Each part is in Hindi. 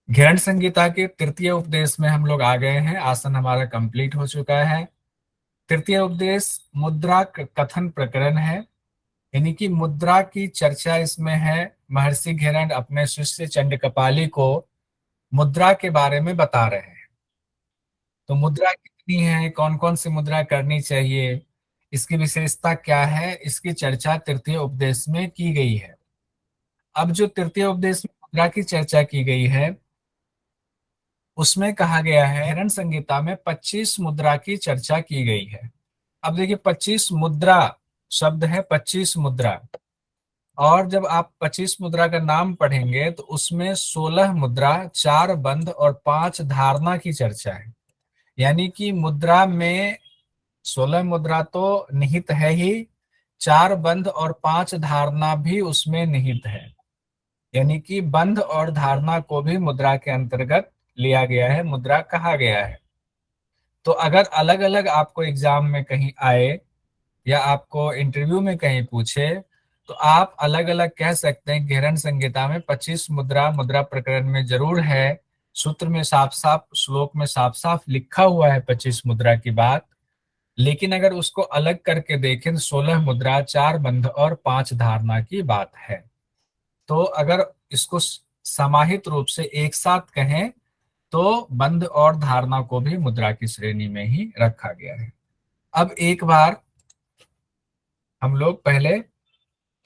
घृण संहिता के तृतीय उपदेश में हम लोग आ गए हैं। आसन हमारा कंप्लीट हो चुका है। तृतीय उपदेश मुद्रा कथन प्रकरण है, यानी कि मुद्रा की चर्चा इसमें है। महर्षि घिरण अपने शिष्य चंडकपाली को मुद्रा के बारे में बता रहे हैं। तो मुद्रा कितनी है, कौन कौन सी मुद्रा करनी चाहिए, इसकी विशेषता क्या है, इसकी चर्चा तृतीय उपदेश में की गई है। अब जो तृतीय उपदेश में मुद्रा की चर्चा की गई है, उसमें कहा गया है, हिरण संहिता में 25 मुद्रा की चर्चा की गई है। अब देखिए, 25 मुद्रा शब्द है, 25 मुद्रा। और जब आप 25 मुद्रा का नाम पढ़ेंगे तो उसमें 16 मुद्रा, 4 बंध और 5 धारणा की चर्चा है। यानी कि मुद्रा में 16 मुद्रा तो निहित है ही, 4 बंध और 5 धारणा भी उसमें निहित है। यानी कि बंध और धारणा को भी मुद्रा के अंतर्गत लिया गया है, मुद्रा कहा गया है। तो अगर अलग अलग आपको एग्जाम में कहीं आए या आपको इंटरव्यू में कहीं पूछे, तो आप अलग अलग कह सकते हैं। घेरन संहिता में 25 मुद्रा मुद्रा प्रकरण में जरूर है, सूत्र में साफ साफ, श्लोक में साफ साफ लिखा हुआ है 25 मुद्रा की बात। लेकिन अगर उसको अलग करके देखें तो 16 मुद्रा, 4 बंध और 5 धारणा की बात है। तो अगर इसको समाहित रूप से एक साथ कहें तो बंध और धारणा को भी मुद्रा की श्रेणी में ही रखा गया है। अब एक बार हम लोग पहले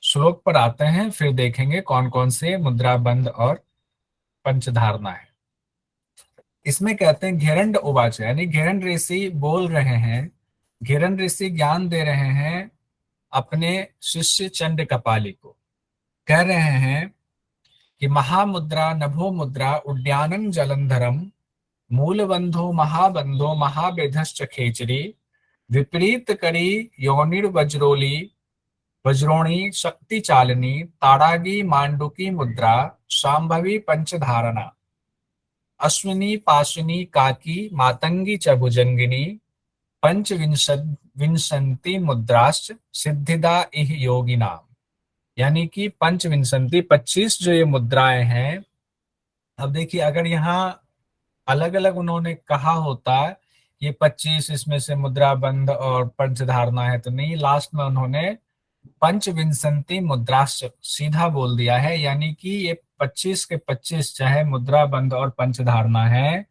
श्लोक पर आते हैं, फिर देखेंगे कौन कौन से मुद्रा, बंध और पंचधारणा है। इसमें कहते हैं घेरंड उवाच, यानी घेरंड ऋषि बोल रहे हैं, घेरंड ऋषि ज्ञान दे रहे हैं अपने शिष्य चंड कपाली को। कह रहे हैं कि महामुद्रा नभो मुद्रा उड्डयनम जलंधरम, मूलबंधो महाबंधो महाबेधश्च खेचरी, विपरीत करी योनिर्वज्रोली, वज्रोणी शक्ति चालिनी, ताड़ागी मांडुकी मुद्रा, शांभवी पंचधारणा, अश्विनी पाशुनी काकी मातंगी च भुजंगिनी, पंचविंशत विंशति मुद्राश्च सिद्धिदा इह योगिना। यानी कि पंचविंशति 25 जो ये मुद्राएं हैं। अब देखिए, अगर यहाँ अलग अलग उन्होंने कहा होता ये 25 इसमें से मुद्रा, बंध और पंचधारणा है, तो नहीं, लास्ट में उन्होंने पंचविंशति मुद्राश्च सीधा बोल दिया है। यानी कि ये 25 के 25 चाहे मुद्रा, बंध और पंचधारणा है,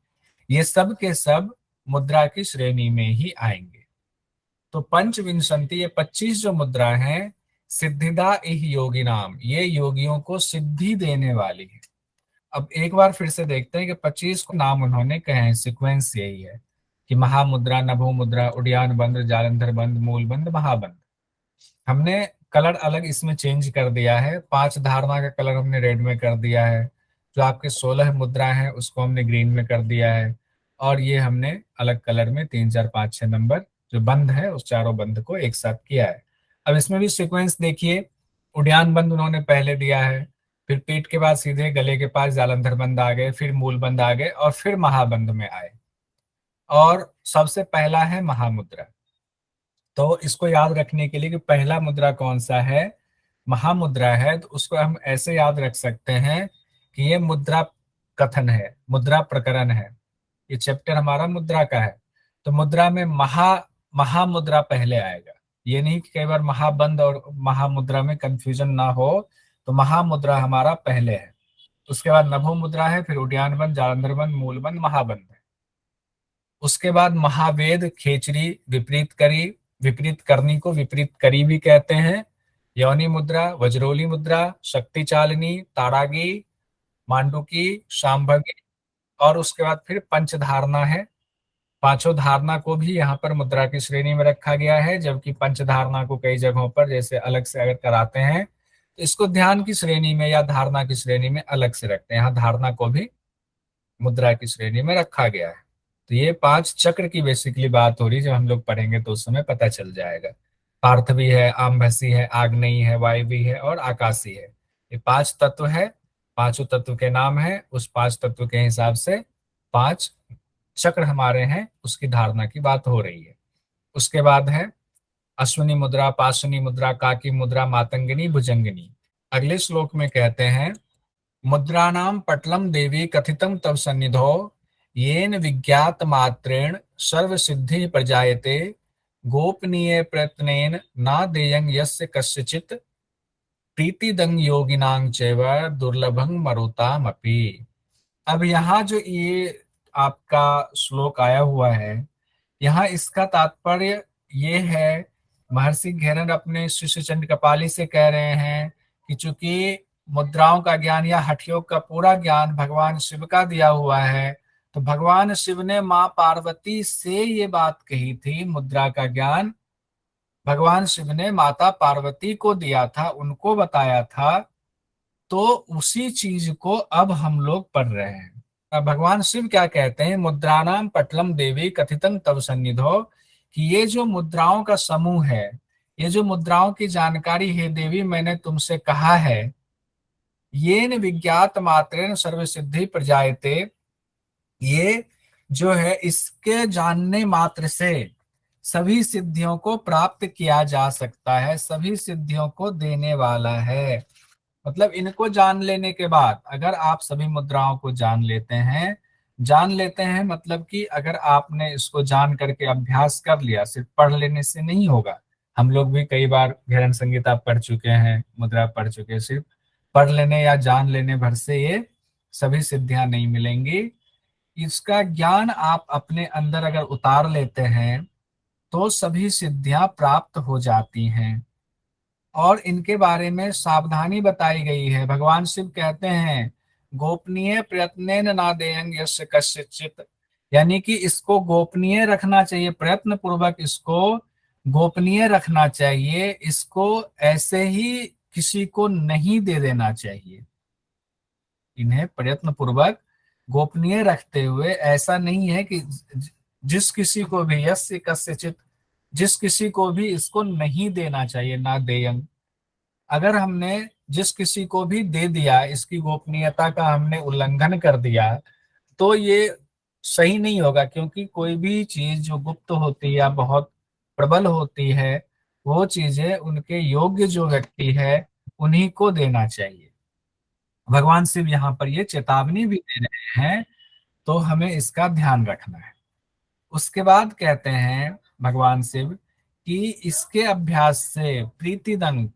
ये सब के सब मुद्रा की श्रेणी में ही आएंगे। तो पंचविंशति, ये 25 जो मुद्रा है, सिद्धिदा इह योगी नाम, ये योगियों को सिद्धि देने वाली है। अब एक बार फिर से देखते हैं कि 25 को नाम उन्होंने कहे हैं, सिक्वेंस यही है कि महामुद्रा, नभो मुद्रा, उड्डयन बंध, जालंधर बंध, मूल बंध, महाबंध। हमने कलर अलग इसमें चेंज कर दिया है। 5 धारणा का कलर हमने रेड में कर दिया है, जो आपके 16 मुद्रा है उसको हमने ग्रीन में कर दिया है, और ये हमने अलग कलर में 3 4 5 6 नंबर जो बंद है उस चारों बंद को एक साथ किया है। अब इसमें भी सीक्वेंस देखिए, उड्डयन बंद उन्होंने पहले दिया है, फिर पीठ के बाद सीधे गले के पास जालंधर बंद आ गए, फिर मूल बंद आ गए, और फिर महाबंद में आए। और सबसे पहला है महामुद्रा। तो इसको याद रखने के लिए कि पहला मुद्रा कौन सा है, महामुद्रा है, तो उसको हम ऐसे याद रख सकते हैं कि ये मुद्रा कथन है, मुद्रा प्रकरण है। ये चैप्टर हमारा मुद्रा का है। तो मुद्रा में महामुद्रा पहले आएगा। ये नहीं कि कई बार महाबंद और महामुद्रा में कंफ्यूजन ना हो, तो महामुद्रा हमारा पहले है। उसके बाद नभो मुद्रा है, फिर उड्डयन बंद, जालंधर बंद, मूल बंद, महाबंद है। उसके बाद महावेद, खेचरी, विपरीत करी, विपरीत करनी को विपरीत करी भी कहते हैं, योनि मुद्रा, वज्रोली मुद्रा, शक्ति चालिनी, ताड़ागी, मांडुकी, शांभवी, और उसके बाद फिर पंचधारणा है। पांचों धारणा को भी यहाँ पर मुद्रा की श्रेणी में रखा गया है, जबकि पंचधारणा को कई जगहों पर जैसे अलग से अगर कराते हैं तो इसको ध्यान की श्रेणी में या धारणा की श्रेणी में अलग से रखते हैं। यहाँ धारणा को भी मुद्रा की श्रेणी में रखा गया है। तो ये 5 चक्र की बेसिकली बात हो रही है, जब हम लोग पढ़ेंगे तो उस समय पता चल जाएगा। पार्थवी है, आम्भसी है, आग्नेयी है, वायवी है और आकाशी है। ये 5 तत्व है, पांचों तत्व के नाम है। उस 5 तत्व के हिसाब से 5 चक्र हमारे हैं, उसकी धारणा की बात हो रही है। उसके बाद है अश्विनी मुद्रा, पाशुनी मुद्रा, काकी मुद्रा, मातंगिनी, भुजंगिनी। अगले श्लोक में कहते हैं मुद्राणाम पटलम देवी कथितम तव सन्निधौ येन विज्ञात मात्रेण सर्व सिद्धि प्रजायते गोपनीय प्रयत्नेन ना देयं यस्य कस्यचित् प्रीतिदं योगिनां चैव दुर्लभं मरुतामपि। अब यहाँ जो ये आपका श्लोक आया हुआ है, यहाँ इसका तात्पर्य ये है, महर्षि घेरन अपने शिष्य चंड कपाली से कह रहे हैं कि चूंकि मुद्राओं का ज्ञान या हठयोग का पूरा ज्ञान भगवान शिव का दिया हुआ है, तो भगवान शिव ने माँ पार्वती से ये बात कही थी, मुद्रा का ज्ञान भगवान शिव ने माता पार्वती को दिया था, उनको बताया था। तो उसी चीज को अब हम लोग पढ़ रहे हैं। भगवान शिव क्या कहते हैं, मुद्राणाम पटलम देवी कथितम तव सन्निधौ, कि ये जो मुद्राओं का समूह है, ये जो मुद्राओं की जानकारी है देवी मैंने तुमसे कहा है, येन विज्ञात मात्रेण सर्व सिद्धि प्रजायते, ये जो है इसके जानने मात्र से सभी सिद्धियों को प्राप्त किया जा सकता है, सभी सिद्धियों को देने वाला है। मतलब इनको जान लेने के बाद अगर आप सभी मुद्राओं को जान लेते हैं मतलब कि अगर आपने इसको जान करके अभ्यास कर लिया, सिर्फ पढ़ लेने से नहीं होगा। हम लोग भी कई बार घेरन संगीता पढ़ चुके हैं, मुद्रा पढ़ चुके हैं, सिर्फ पढ़ लेने या जान लेने भर से ये सभी सिद्धियां नहीं मिलेंगी। इसका ज्ञान आप अपने अंदर अगर उतार लेते हैं तो सभी सिद्धियां प्राप्त हो जाती हैं। और इनके बारे में सावधानी बताई गई है। भगवान शिव कहते हैं गोपनीय प्रयत्नेन ना देयं यस्य कस्यचित्, यानी कि इसको गोपनीय रखना चाहिए, प्रयत्न पूर्वक इसको गोपनीय रखना चाहिए, इसको ऐसे ही किसी को नहीं दे देना चाहिए। इन्हें प्रयत्न पूर्वक गोपनीय रखते हुए, ऐसा नहीं है कि जिस किसी को भी यस्य कस्यचित्, जिस किसी को भी इसको नहीं देना चाहिए, ना देयं। अगर हमने जिस किसी को भी दे दिया, इसकी गोपनीयता का हमने उल्लंघन कर दिया, तो ये सही नहीं होगा, क्योंकि कोई भी चीज जो गुप्त होती है या बहुत प्रबल होती है, वो चीजें उनके योग्य जो व्यक्ति है उन्हीं को देना चाहिए। भगवान शिव यहाँ पर ये चेतावनी भी दे रहे हैं, तो हमें इसका ध्यान रखना है। उसके बाद कहते हैं भगवान शिव कि इसके अभ्यास से प्रीतिदंग,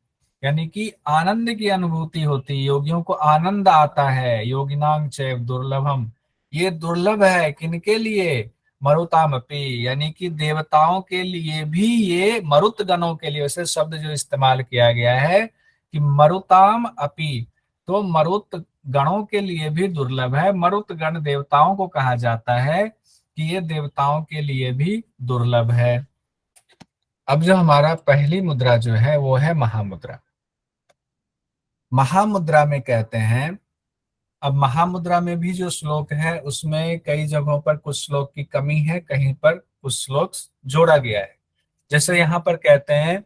यानी कि आनंद की अनुभूति होती है, योगियों को आनंद आता है। योगिनांग चैव दुर्लभम, ये दुर्लभ है किनके लिए, मरुताम अपि, यानी कि देवताओं के लिए भी, ये मरुत गणों के लिए, वैसे शब्द जो इस्तेमाल किया गया है कि मरुताम अपि, तो मरुत गणों के लिए भी दुर्लभ है। मरुत गण देवताओं को कहा जाता है कि ये देवताओं के लिए भी दुर्लभ है। अब जो हमारा पहली मुद्रा जो है वो है महामुद्रा। महामुद्रा में कहते हैं, अब महामुद्रा में भी जो श्लोक है उसमें कई जगहों पर कुछ श्लोक की कमी है, कहीं पर कुछ श्लोक जोड़ा गया है। जैसे यहाँ पर कहते हैं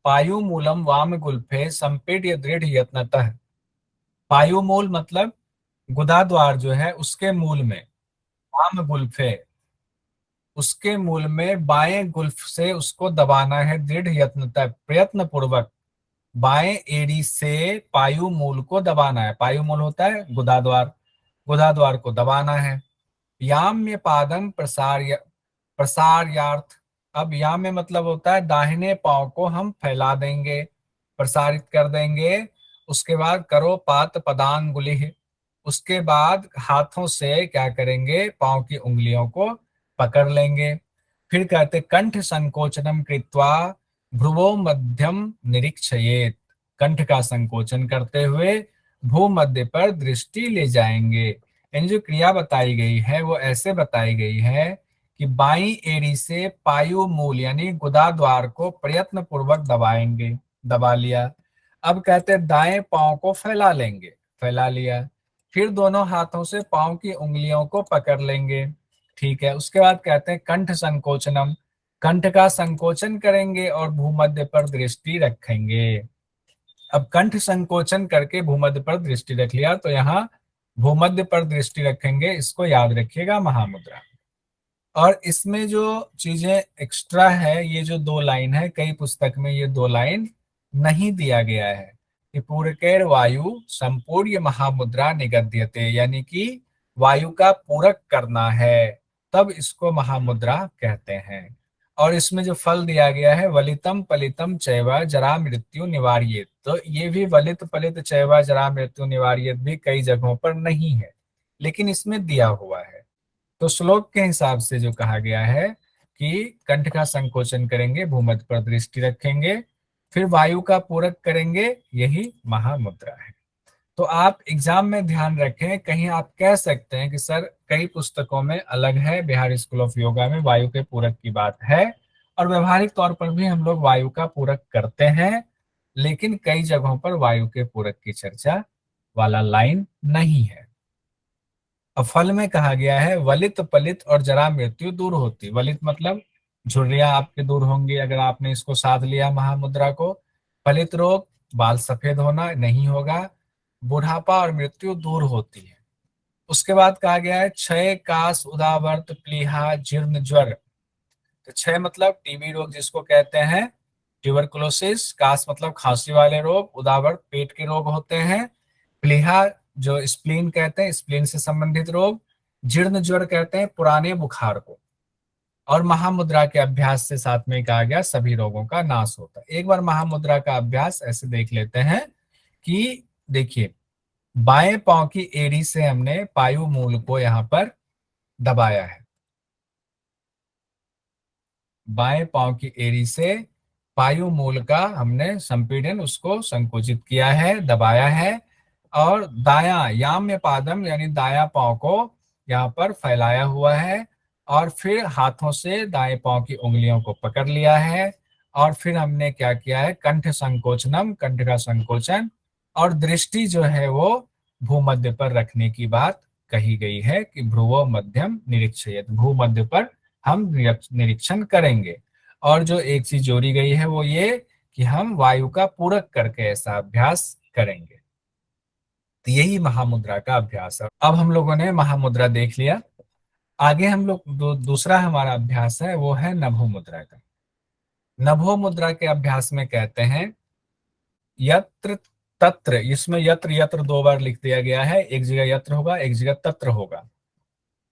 पायु मूलम वाम गुल्फे संपेट्य दृढ़ यत्नतः। पायु मूल मतलब गुदा द्वार जो है उसके मूल में, वाम गुल्फे उसके मूल में बाएं गुल्फ से उसको दबाना है, दृढ़ यत्न तक प्रयत्न पूर्वक बाएं एड़ी से पायु मूल को दबाना है। पायु मूल होता है गुदाद्वार, गुदाद्वार को दबाना है। याम्य पादम प्रसार्यार्थ, अब याम्य मतलब होता है दाहिने पांव को हम फैला देंगे, प्रसारित कर देंगे। उसके बाद करो पात पदांगुली, उसके बाद हाथों से क्या करेंगे, पांव की उंगलियों को पकड़ लेंगे। फिर कहते कंठ संकोचनम कृत्वा भ्रुवो मध्यम निरीक्षयेत, कंठ का संकोचन करते हुए भूमध्य पर दृष्टि ले जाएंगे। यानी जो क्रिया बताई गई है वो ऐसे बताई गई है कि बाई एड़ी से पायु मूल यानी गुदा द्वार को प्रयत्न पूर्वक दबाएंगे, दबा लिया। अब कहते दाएं पांव को फैला लेंगे, फैला लिया। फिर दोनों हाथों से पांव की उंगलियों को पकड़ लेंगे, ठीक है। उसके बाद कहते हैं कंठ संकोचनम, कंठ का संकोचन करेंगे और भूमध्य पर दृष्टि रखेंगे। अब कंठ संकोचन करके भूमध्य पर दृष्टि रख लिया, तो यहाँ भूमध्य पर दृष्टि रखेंगे, इसको याद रखिएगा महामुद्रा। और इसमें जो चीजें एक्स्ट्रा है, ये जो दो लाइन है, कई पुस्तक में ये दो लाइन नहीं दिया गया है। कि पूरकैर वायु संपूर्ण महामुद्रा निगद्यते, यानी कि वायु का पूरक करना है, तब इसको महामुद्रा कहते हैं। और इसमें जो फल दिया गया है वलितम पलितम चैव जरा मृत्यु निवार्येत, तो ये भी वलित पलित चैव जरा मृत्यु निवार्येत भी कई जगहों पर नहीं है, लेकिन इसमें दिया हुआ है। तो श्लोक के हिसाब से जो कहा गया है कि कंठ का संकोचन करेंगे, भूमध्य पर दृष्टि रखेंगे, फिर वायु का पूरक करेंगे, यही महामुद्रा है। तो आप एग्जाम में ध्यान रखें, कहीं आप कह सकते हैं कि सर कई पुस्तकों में अलग है, बिहार स्कूल ऑफ योगा में वायु के पूरक की बात है, और व्यवहारिक तौर पर भी हम लोग वायु का पूरक करते हैं, लेकिन कई जगहों पर वायु के पूरक की चर्चा वाला लाइन नहीं है। अब फल में कहा गया है वलित पलित और जरा मृत्यु दूर होती। वलित मतलब झुर्रियां आपके दूर होंगी अगर आपने इसको साध लिया महामुद्रा को। पलित रोग, बाल सफेद होना नहीं होगा। बुढ़ापा और मृत्यु दूर होती है। उसके बाद कहा गया है क्षय काश उदावर्त प्लीहा जीर्ण ज्वर। तो क्षय मतलब टीबी रोग जिसको कहते हैं, ट्यूबरकुलोसिस। काश मतलब खांसी वाले रोग। उदावर्त पेट के रोग होते हैं। प्लीहा जो स्प्लीन कहते हैं, स्प्लीन से संबंधित रोग। जीर्ण ज्वर कहते हैं पुराने बुखार को। और महामुद्रा के अभ्यास से साथ में कहा गया सभी रोगों का नाश होता है। एक बार महामुद्रा का अभ्यास ऐसे देख लेते हैं कि देखिए, बाएं पांव की एड़ी से हमने पायु मूल को यहां पर दबाया है। बाएं पांव की एड़ी से पायु मूल का हमने संपीड़न, उसको संकुचित किया है, दबाया है। और दायां याम्य पादम यानी दायां पांव को यहाँ पर फैलाया हुआ है, और फिर हाथों से दाएं पांव की उंगलियों को पकड़ लिया है। और फिर हमने क्या किया है, कंठ संकोचनम, कंठ का संकोचन, और दृष्टि जो है वो भूमध्य पर रखने की बात कही गई है कि भ्रुवो मध्यम निरीक्षयेत, भूमध्य पर हम निरीक्षण करेंगे। और जो एक चीज जोड़ी गई है वो ये कि हम वायु का पूरक करके ऐसा अभ्यास करेंगे। तो यही महामुद्रा का अभ्यास है। अब हम लोगों ने महामुद्रा देख लिया। आगे हम लोग दूसरा हमारा अभ्यास है वो है नभो मुद्रा का। नभो मुद्रा के अभ्यास में कहते हैं यत्र तत्र, इसमें यत्र यत्र दो बार लिख दिया गया है, एक जगह यत्र होगा एक जगह तत्र होगा।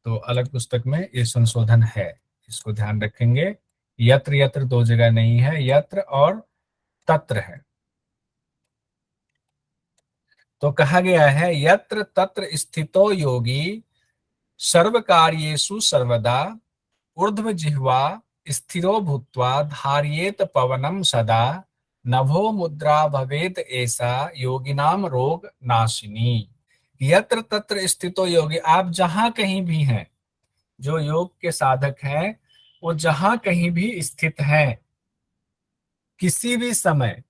तो अलग पुस्तक में ये संशोधन है, इसको ध्यान रखेंगे। यत्र यत्र दो जगह नहीं है, यत्र और तत्र है। तो कहा गया है यत्र तत्र स्थितो योगी सर्व कार्येषु सर्वदा ऊर्ध्व जिह्वा स्थिरो भूत्वा धार्येत पवनम सदा नभो मुद्रा भवेत ऐसा योगिनाम रोग नाशिनी। यत्र तत्र स्थितो योगी, आप जहां कहीं भी हैं, जो योग के साधक हैं वो जहां कहीं भी स्थित हैं, किसी भी समय,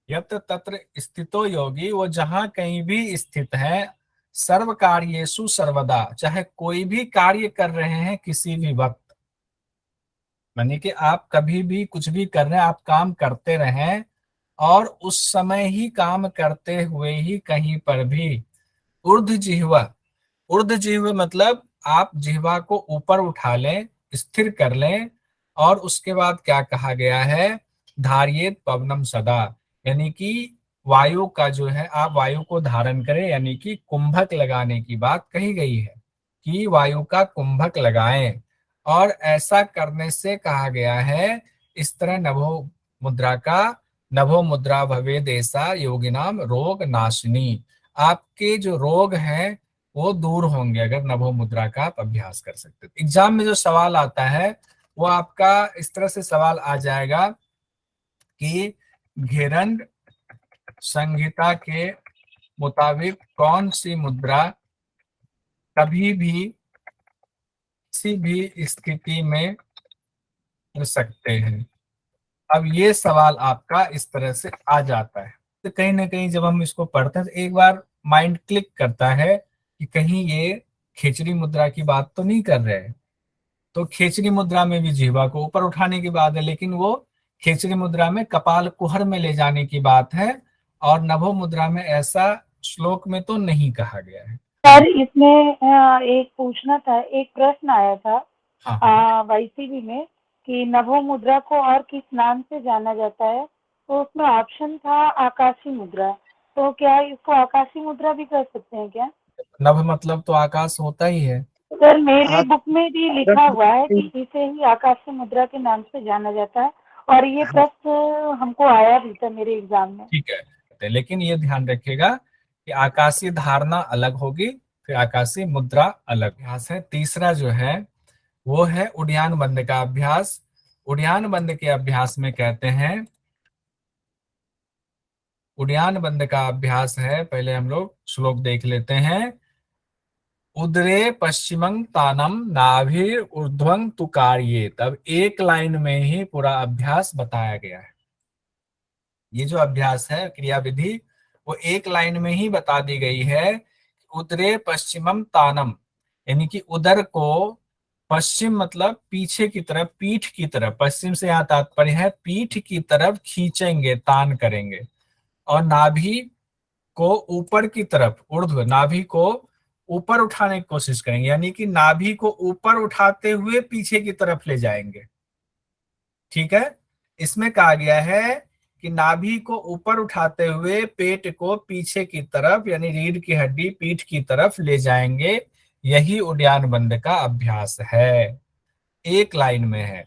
यत्र तत्र स्थितो योगी, वो जहां कहीं भी स्थित है, सर्व कार्येषु सर्वदा, चाहे कोई भी कार्य कर रहे हैं किसी भी वक्त, मानी कि आप कभी भी कुछ भी कर रहे हैं, आप काम करते रहें, और उस समय ही काम करते हुए ही कहीं पर भी ऊर्ध्व जिह्वा, ऊर्ध्व जिह्वा मतलब आप जिह्वा को ऊपर उठा लें, स्थिर कर लें। और उसके बाद क्या कहा गया है, धार्येत पवनम सदा, यानी कि वायु का जो है आप वायु को धारण करें, यानी कि कुंभक लगाने की बात कही गई है कि वायु का कुंभक लगाएं। और ऐसा करने से कहा गया है इस तरह नभो मुद्रा का, नभो मुद्रा भवे देसा योगिनाम रोग नाशिनी, आपके जो रोग हैं वो दूर होंगे अगर नभो मुद्रा का आप अभ्यास कर सकते। एग्जाम में जो सवाल आता है वो आपका इस तरह से सवाल आ जाएगा कि घेरंड संहिता के मुताबिक कौन सी मुद्रा कभी भी किसी भी स्थिति में कर सकते हैं। अब ये सवाल आपका इस तरह से आ जाता है, तो कहीं ना कहीं जब हम इसको पढ़ते हैं तो एक बार माइंड क्लिक करता है कि कहीं ये खेचरी मुद्रा की बात तो नहीं कर रहे हैं। तो खेचरी मुद्रा में भी जीवा को ऊपर उठाने की बात है, लेकिन वो खेचरी मुद्रा में कपाल कुहर में ले जाने की बात है, और नभो मुद्रा में ऐसा श्लोक में तो नहीं कहा गया है। सर इसमें एक पूछना था, एक प्रश्न आया था हाँ वाईसीबी में कि नभो मुद्रा को और किस नाम से जाना जाता है, तो उसमें ऑप्शन था आकाशी मुद्रा। तो क्या इसको आकाशीय मुद्रा भी कर सकते हैं क्या? नभ मतलब तो आकाश होता ही है। सर मेरी आप बुक में भी लिखा हुआ है कि इसे ही आकाशीय मुद्रा के नाम से जाना जाता है, और ये प्रश्न हमको आया भी था मेरे एग्जाम में। ठीक है, लेकिन ये ध्यान रखिएगा कि आकाशीय धारणा अलग होगी, फिर आकाशीय मुद्रा अलग। अभ्यास है तीसरा जो है वो है उड्डयन बंद का अभ्यास। उड्डयन बंद के अभ्यास में कहते हैं, उड्डयन बंद का अभ्यास है, पहले हम लोग श्लोक देख लेते हैं। उदरे पश्चिमं तानम नाभिर ऊर्ध्वं तु कार्ये। तब एक लाइन में ही पूरा अभ्यास बताया गया है। ये जो अभ्यास है क्रिया विधि वो एक लाइन में ही बता दी गई है। उदरे पश्चिमम तानम यानी कि उदर को, पश्चिम मतलब पीछे की तरफ, पीठ की तरफ, पश्चिम से यहाँ तात्पर्य है पीठ की तरफ खींचेंगे, तान करेंगे। और नाभि को ऊपर की तरफ, ऊर्ध्व नाभि को ऊपर उठाने की कोशिश करेंगे, यानी कि नाभि को ऊपर उठाते हुए पीछे की तरफ ले जाएंगे। ठीक है, इसमें कहा गया है कि नाभि को ऊपर उठाते हुए पेट को पीछे की तरफ यानी रीढ़ की हड्डी पीठ की तरफ ले जाएंगे। यही उड्डयन बंद का अभ्यास है, एक लाइन में है।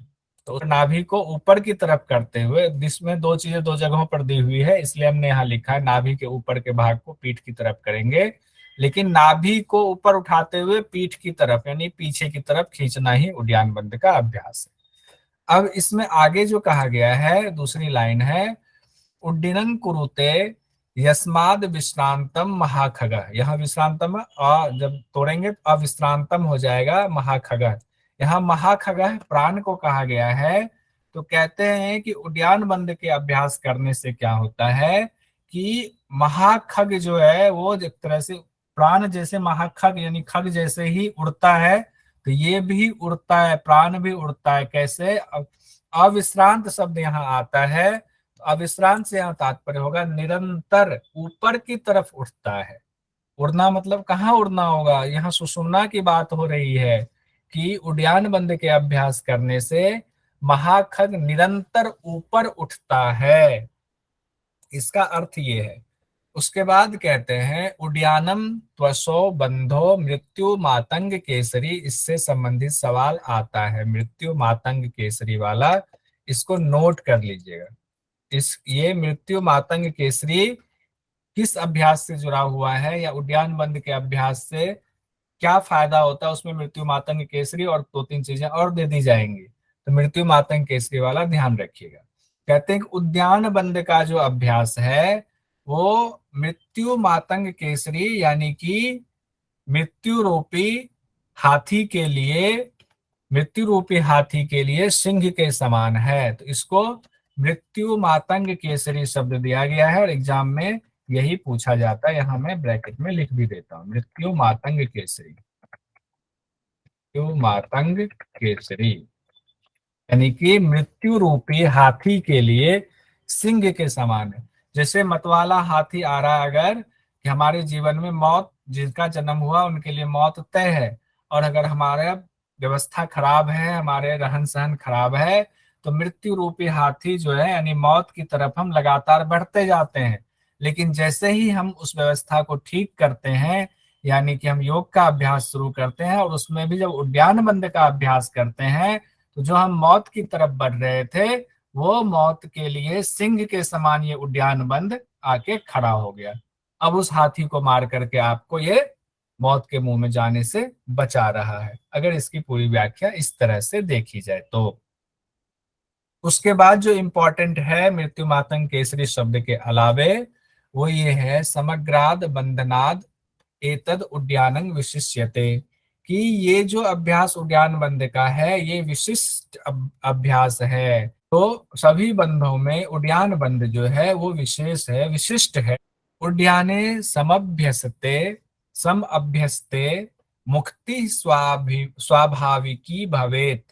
तो नाभि को ऊपर की तरफ करते हुए, जिसमें दो चीजें दो जगहों पर दी हुई है, इसलिए हमने यहाँ लिखा है नाभि के ऊपर के भाग को पीठ की तरफ करेंगे, लेकिन नाभि को ऊपर उठाते हुए पीठ की तरफ यानी पीछे की तरफ खींचना ही उड्डयन बंद का अभ्यास है। अब इसमें आगे जो कहा गया है दूसरी लाइन है, उड्डीनं कुरुते यस्माद विश्रांतम महाखगः। यहाँ विश्रांतम जब तोड़ेंगे तो अविश्रांतम हो जाएगा महाखगः। यहाँ महाखगः प्राण को कहा गया है। तो कहते हैं कि उड्डयन बंद के अभ्यास करने से क्या होता है कि महाखग जो है वो एक तरह से प्राण जैसे, महाखग यानी खग जैसे ही उड़ता है, तो ये भी उड़ता है, प्राण भी उड़ता है। कैसे? अविश्रांत शब्द यहाँ आता है, तो अविश्रांत से यहाँ तात्पर्य होगा निरंतर ऊपर की तरफ उठता है। उड़ना मतलब कहाँ उड़ना होगा, यहाँ सुषुम्ना की बात हो रही है कि उड्डयन बंद के अभ्यास करने से महाखग निरंतर ऊपर उठता है, इसका अर्थ ये है। उसके बाद कहते हैं उड्डयनम त्वसो बंधो मृत्यु मातंग केसरी। इससे संबंधित सवाल आता है, मृत्यु मातंग केसरी वाला, इसको नोट कर लीजिएगा। ये मृत्यु मातंग केसरी किस अभ्यास से जुड़ा हुआ है, या उड्डयन बंद के अभ्यास से क्या फायदा होता है, उसमें मृत्यु मातंग केसरी और दो तीन चीजें और दे दी जाएंगी। तो मृत्यु मातंग केसरी वाला ध्यान रखिएगा। कहते हैं कि उद्यान बंद का जो अभ्यास है वो मृत्यु मातंग केसरी यानी कि मृत्यु रूपी हाथी के लिए, मृत्यु रूपी हाथी के लिए सिंह के समान है। तो इसको मृत्यु मातंग केसरी शब्द दिया गया है और एग्जाम में यही पूछा जाता है। यहां मैं ब्रैकेट में लिख भी देता हूं, मृत्यु मातंग केसरी, मृत्यु मातंग केसरी यानी कि मृत्यु रूपी हाथी के लिए सिंह के समान है। जैसे मतवाला हाथी आ रहा है अगर, कि हमारे जीवन में मौत, जिनका जन्म हुआ उनके लिए मौत तय है, और अगर हमारा व्यवस्था खराब है, हमारे रहन सहन खराब है, तो मृत्यु रूपी हाथी जो है यानी मौत की तरफ हम लगातार बढ़ते जाते हैं। लेकिन जैसे ही हम उस व्यवस्था को ठीक करते हैं, यानी कि हम योग का अभ्यास शुरू करते हैं और उसमें भी जब उद्यान बंद का अभ्यास करते हैं, तो जो हम मौत की तरफ बढ़ रहे थे वो मौत के लिए सिंह के समान ये उड्डयन बंद आके खड़ा हो गया। अब उस हाथी को मार करके आपको ये मौत के मुंह में जाने से बचा रहा है, अगर इसकी पूरी व्याख्या इस तरह से देखी जाए तो। उसके बाद जो इंपॉर्टेंट है मृत्यु मातंग केसरी शब्द के अलावे, वो ये है समग्राद बंधनाद एतद उड्डयनं विशिष्यते, कि ये जो अभ्यास उड्डयन बंद का है ये विशिष्ट अभ्यास है। तो सभी बंधों में उड्डयन बंद जो है वो विशेष है, विशिष्ट है। उड्डयने समभ्यसते सम अभ्यस्ते मुक्ति स्वाभाविकी भवेत।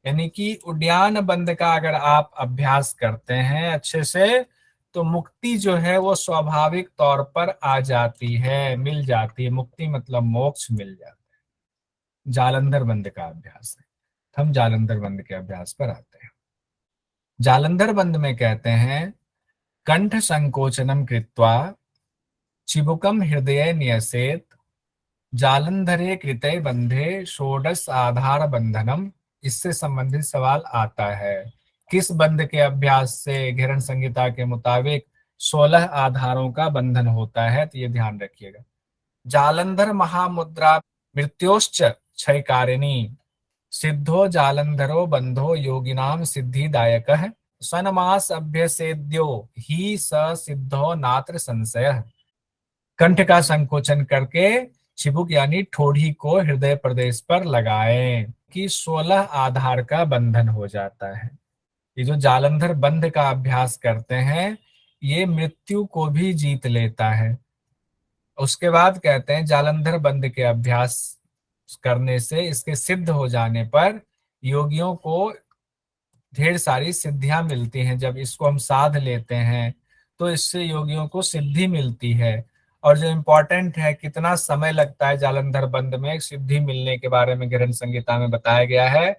यानी कि उड्डयन बंद का अगर आप अभ्यास करते हैं अच्छे से, तो मुक्ति जो है वो स्वाभाविक तौर पर आ जाती है, मिल जाती है। मुक्ति मतलब मोक्ष मिल जाता है। जालंधर बंद का अभ्यास है, हम जालंधर बंद के अभ्यास पर आते हैं। जालंधर बंद में कहते हैं कंठ संकोचनम कृत्वा चिबुकम हृदय न्यसेत जालंधरे कृतय बंधे षोडश आधार बंधनम। इससे संबंधित सवाल आता है। किस बंध के अभ्यास से घिरण संहिता के मुताबिक 16 आधारों का बंधन होता है? तो ये ध्यान रखिएगा। जालंधर महामुद्रा मृत्योश्च क्षयकारिणी सिद्धो जालंधरो बंधो योगिनाम सिद्धिदायकः सनमास अभ्यसेद्यो ही स सिद्धो नात्र संशय। कंठ का संकोचन करके चिबुक यानी ठोड़ी को हृदय प्रदेश पर लगाएं कि 16 आधार का बंधन हो जाता है। ये जो जालंधर बंध का अभ्यास करते हैं ये मृत्यु को भी जीत लेता है। उसके बाद कहते हैं जालंधर बंध के अभ्यास करने से, इसके सिद्ध हो जाने पर योगियों को ढेर सारी सिद्धियां मिलती हैं। जब इसको हम साध लेते हैं तो इससे योगियों को सिद्धि मिलती है। और जो इम्पोर्टेंट है, कितना समय लगता है जालंधर बंध में सिद्धि मिलने के बारे में घिरण संहिता में बताया गया है।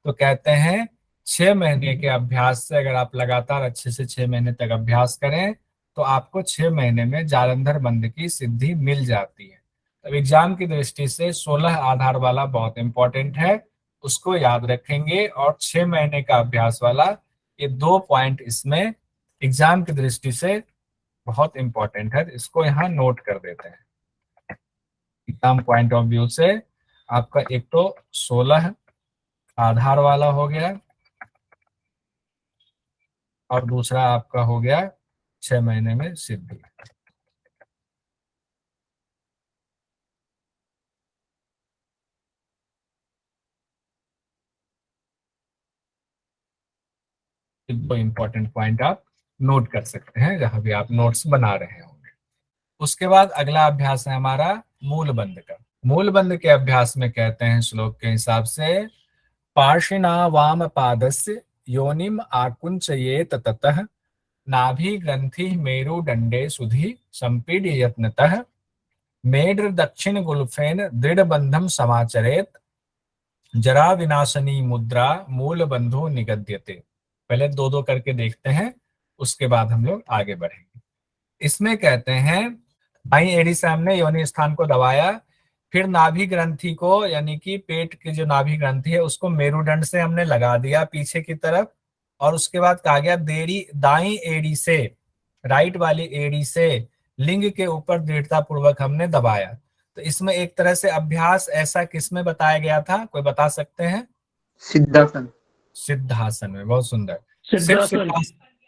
तो कहते हैं 6 महीने के अभ्यास से, अगर आप लगातार अच्छे से 6 महीने तक अभ्यास करें तो आपको 6 महीने में जालंधर बंध की सिद्धि मिल जाती है। तो एग्जाम की दृष्टि से 16 आधार वाला बहुत इंपॉर्टेंट है, उसको याद रखेंगे। और 6 महीने का अभ्यास वाला, ये 2 पॉइंट इसमें एग्जाम की दृष्टि से बहुत इंपॉर्टेंट है, इसको यहाँ नोट कर देते हैं। एग्जाम पॉइंट ऑफ व्यू से आपका एक तो 16 आधार वाला हो गया और दूसरा आपका हो गया 6 महीने में सिद्धि। दो इंपॉर्टेंट पॉइंट आप नोट कर सकते हैं जहां भी आप नोट्स बना रहे होंगे। उसके बाद अगला अभ्यास है हमारा मूल बंध का। मूल बंध के अभ्यास में कहते हैं श्लोक के हिसाब से पार्शिना वाम पादस्य योनिम आकुंचयेत ततः नाभि ग्रंथि मेरुदंडे सुधि संपीड्य यत्नतः मेढ्र दक्षिण गुल्फेन दृढ़ बंधम समाचरेत जरा विनाशनी मुद्रा मूल बंधो निगद्यते। पहले दो दो करके देखते हैं, उसके बाद हम लोग आगे बढ़ेंगे। इसमें कहते हैं बाई एड़ी से हमने योनि स्थान को दबाया, फिर नाभि ग्रंथि को यानी कि पेट की जो नाभि ग्रंथि है उसको मेरुदंड से हमने लगा दिया पीछे की तरफ। और उसके बाद कहा गया देरी दाई एड़ी से, राइट वाली एड़ी से लिंग के ऊपर दृढ़ता पूर्वक हमने दबाया। तो इसमें एक तरह से अभ्यास ऐसा किसमें बताया गया था, कोई बता सकते हैं? सिद्धासन। सिद्धासन में। बहुत सुंदर। सिद्धासन।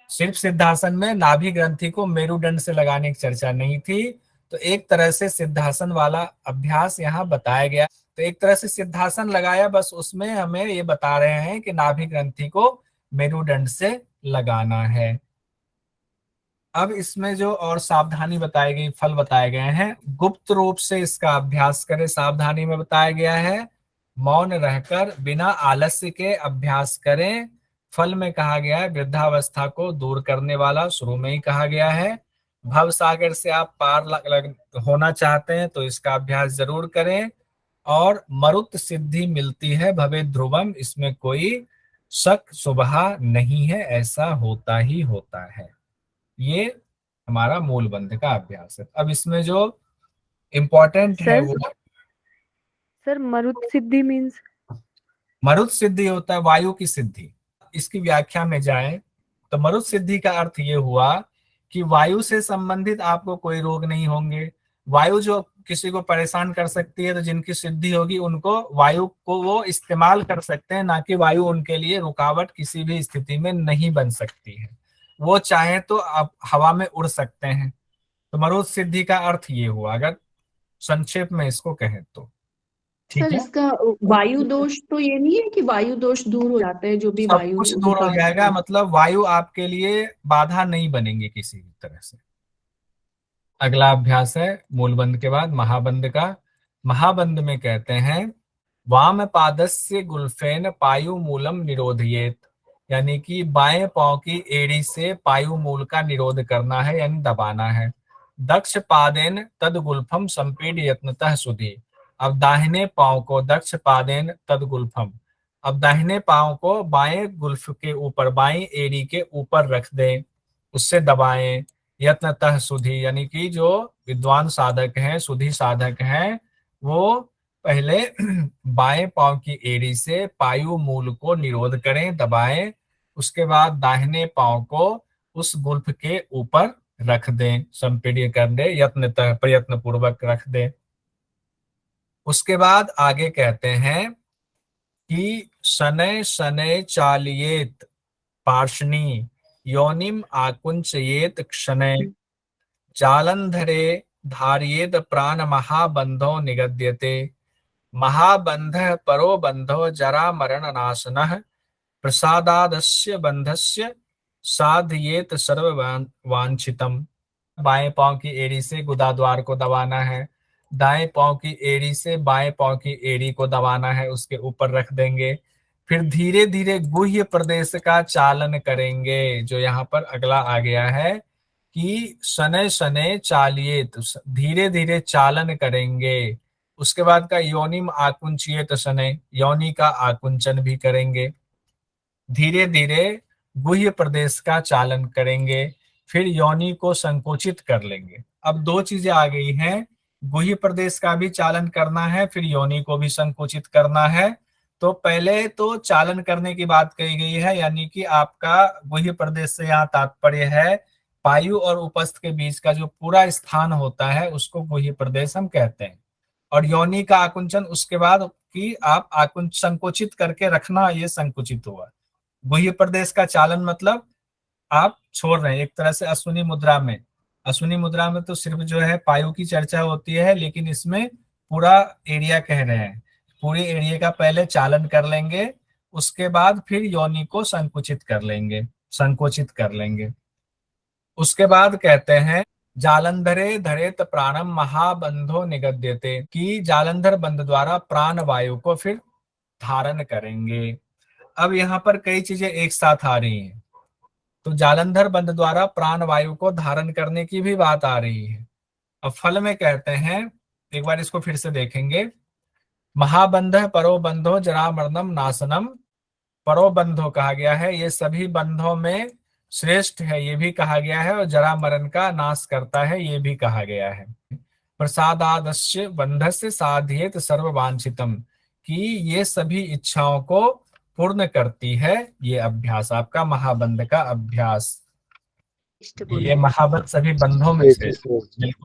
सिर्फ सिद्धासन में नाभि ग्रंथि को मेरुदंड से लगाने की चर्चा नहीं थी। तो एक तरह से सिद्धासन वाला अभ्यास यहाँ बताया गया। तो एक तरह से सिद्धासन लगाया, बस उसमें हमें ये बता रहे हैं कि नाभि ग्रंथि को मेरुदंड से लगाना है। अब इसमें जो और सावधानी बताई गई, फल बताए गए हैं, गुप्त रूप से इसका अभ्यास करें, सावधानी में बताया गया है। मौन रहकर बिना आलस्य के अभ्यास करें। फल में कहा गया है वृद्धावस्था को दूर करने वाला, शुरू में ही कहा गया है। भव सागर से आप पार होना चाहते हैं तो इसका अभ्यास जरूर करें। और मरुत सिद्धि मिलती है भवे ध्रुवम, इसमें कोई शक सुबह नहीं है, ऐसा होता ही होता है। ये हमारा मूल बंध का अभ्यास है। अब इसमें जो इम्पोर्टेंट है वो सर मरुत सिद्धि मीन्स, मरुत सिद्धि होता है वायु की सिद्धि। इसकी व्याख्या में जाएं तो मरुत सिद्धि का अर्थ ये हुआ कि वायु से संबंधित आपको कोई रोग नहीं होंगे। वायु जो किसी को परेशान कर सकती है, तो जिनकी सिद्धि होगी उनको वायु को वो इस्तेमाल कर सकते हैं, ना कि वायु उनके लिए रुकावट किसी भी स्थिति में नहीं बन सकती है। वो चाहे तो आप हवा में उड़ सकते हैं। तो मरुत सिद्धि का अर्थ ये हुआ, अगर संक्षेप में इसको कहें तो। ठीक सर है, इसका वायु दोष तो ये नहीं है कि वायु दोष दूर हो जाता है, जो भी सब वायु कुछ दूर हो जाएगा, मतलब वायु आपके लिए बाधा नहीं बनेंगे किसी भी तरह से। अगला अभ्यास है मूलबंध के बाद महाबंध का। महाबंध में कहते हैं वाम पादस्य गुल्फेन पायु मूलम निरोधयेत, यानी कि बाएं पांव की एड़ी से पायु मूल का निरोध करना है, यानी दबाना है। दक्ष पादेन तद गुल्फम संपीड यत्नतः सुधि। अब दाहिने पांव को दक्ष पादेन तद गुल्फम, अब दाहिने पांव को बाएं गुल्फ के ऊपर, बाएं एड़ी के ऊपर रख दें, उससे दबाएं। यत्नतः सुधि, यानी कि जो विद्वान साधक हैं, सुधी साधक हैं, वो पहले बाएं पांव की एड़ी से पायु मूल को निरोध करें, दबाएं, उसके बाद दाहिने पांव को उस गुल्फ के ऊपर रख दें, संपीड्य कर दे, प्रयत्न पूर्वक रख दें। उसके बाद आगे कहते हैं कि शनै शनै चालियेत पार्षणी योनिम आकुंचयेत क्षणे जालंधरे धारियेत प्राण महाबंधो निगद्यते महाबंध परो बंधो जरा मरण नाशनः प्रसादादस्य बंधस्य साधयेत सर्व वांछितम। बाएं पांव की एड़ी से गुदाद्वार को दबाना है, दाएं पांव की एड़ी से बाएं पांव की एड़ी को दबाना है, उसके ऊपर रख देंगे। फिर धीरे धीरे गुह्य प्रदेश का चालन करेंगे, जो यहाँ पर अगला आ गया है कि शनै शनै चालियेत, धीरे धीरे चालन करेंगे। उसके बाद का योनिम आकुंचियेत शनै, योनि का आकुंचन भी करेंगे। धीरे धीरे गुह्य प्रदेश का चालन करेंगे, फिर योनि को संकोचित कर लेंगे। अब दो चीजें आ गई हैं, गुह्य प्रदेश का भी चालन करना है, फिर योनि को भी संकोचित करना है। तो पहले तो चालन करने की बात कही गई है, यानी कि आपका गुह्य प्रदेश से यहाँ तात्पर्य है पायु और उपस्थ के बीच का जो पूरा स्थान होता है उसको गुह्य प्रदेश हम कहते हैं। और योनि का आकुंचन उसके बाद कि आप आकुंच संकोचित करके रखना, ये संकुचित हुआ। गुह्य प्रदेश का चालन मतलब आप छोड़ रहे हैं, एक तरह से अश्विनी मुद्रा में। अश्विनी मुद्रा में तो सिर्फ जो है पायु की चर्चा होती है, लेकिन इसमें पूरा एरिया कह रहे हैं। पूरे एरिया का पहले चालन कर लेंगे, उसके बाद फिर योनि को संकुचित कर लेंगे, संकोचित कर लेंगे। उसके बाद कहते हैं जालंधरे धरेत प्राणम महाबंधो निगद्यते, कि जालंधर बंध द्वारा प्राण वायु को फिर धारण करेंगे। अब यहाँ पर कई चीजें एक साथ आ रही हैं, तो जालंधर बंध द्वारा प्राण वायु को धारण करने की भी बात आ रही है। अब फल में कहते हैं, एक बार इसको फिर से देखेंगे, महाबंध परो बंधो जरा मरणम नाशनम, परो बंधो कहा गया है, ये सभी बंधों में श्रेष्ठ है, ये भी कहा गया है, और जरा मरण का नाश करता है, ये भी कहा गया है। प्रसादादस्य बंधस्य साध्येत सर्ववांछितम, कि ये सभी इच्छाओं को पूर्ण करती है ये अभ्यास, आपका महाबंध का अभ्यास। ये महाबंध सभी बंधों में श्रेष्ठ, बिल्कुल